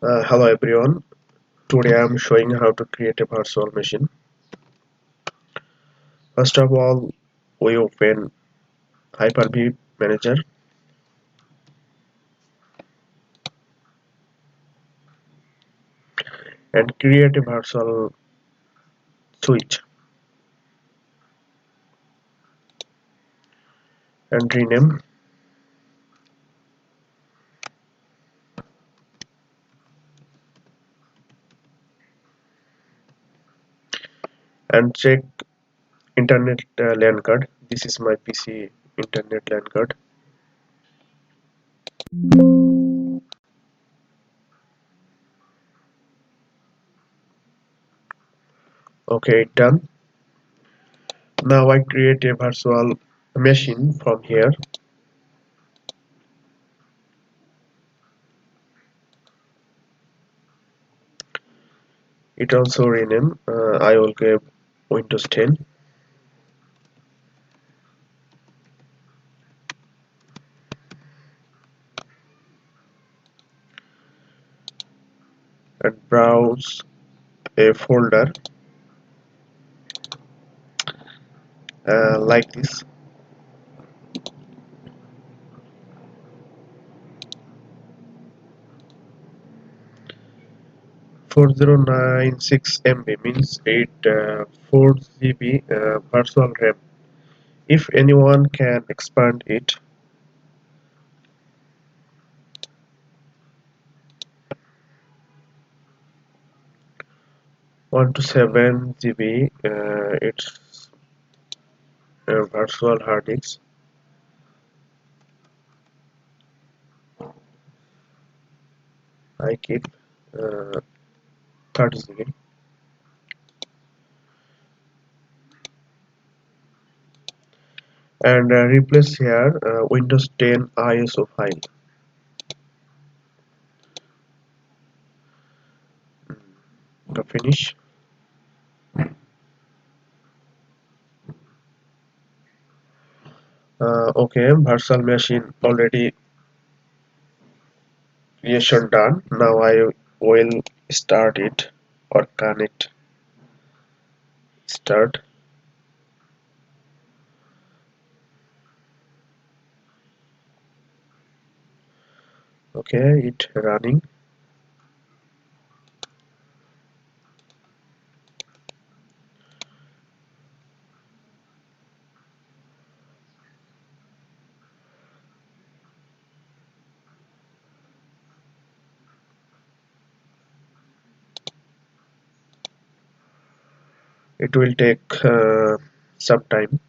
Hello everyone. Today I am showing how to create a virtual machine. First of all, we open Hyper-V Manager and create a virtual switch and rename and check internet LAN card. This is my PC internet LAN card. Okay, done. Now I create a virtual machine from here. It also rename. I will give Windows 10 and browse a folder like this. 4096 MB means 4 GB virtual RAM. If anyone can expand it, 1 to 7 GB, it's virtual hard disk. I keep uh, 30 GB and replace here Windows 10 ISO file. Finish. Okay, virtual machine already creation done. Now I will start it or connect. Start. Okay, it running. It will take some time.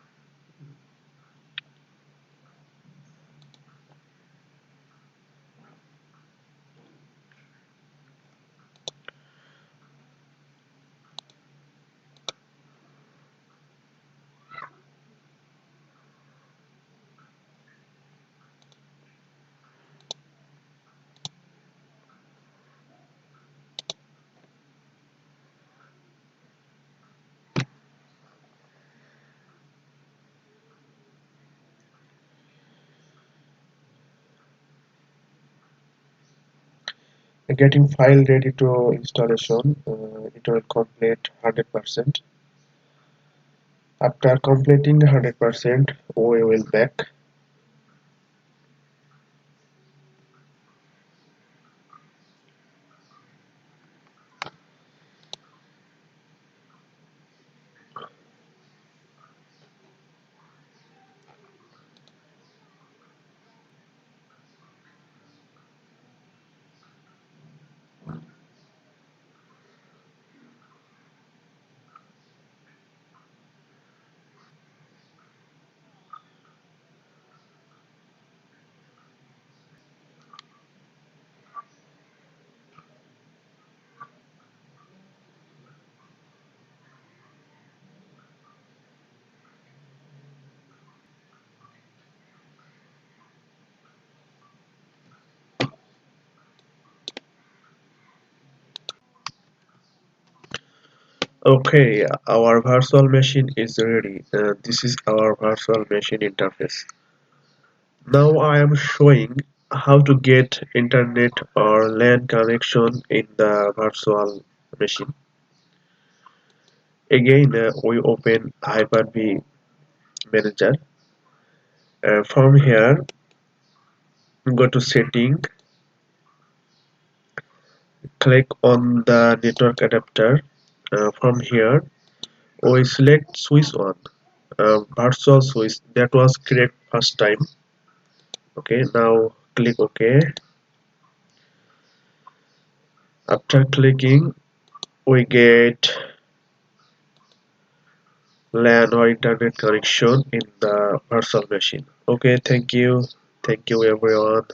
Getting file ready to installation. It will complete 100%. After completing 100%, we will back. Okay, our virtual machine is ready. This is our virtual machine interface. Now I am showing how to get internet or LAN connection in the virtual machine. Again, we open Hyper-V manager. From here, go to setting, click on the network adapter. From here, we select switch on, virtual switch that was created first time. Okay, now click OK. After clicking, we get LAN or internet connection in the virtual machine. Okay, thank you everyone.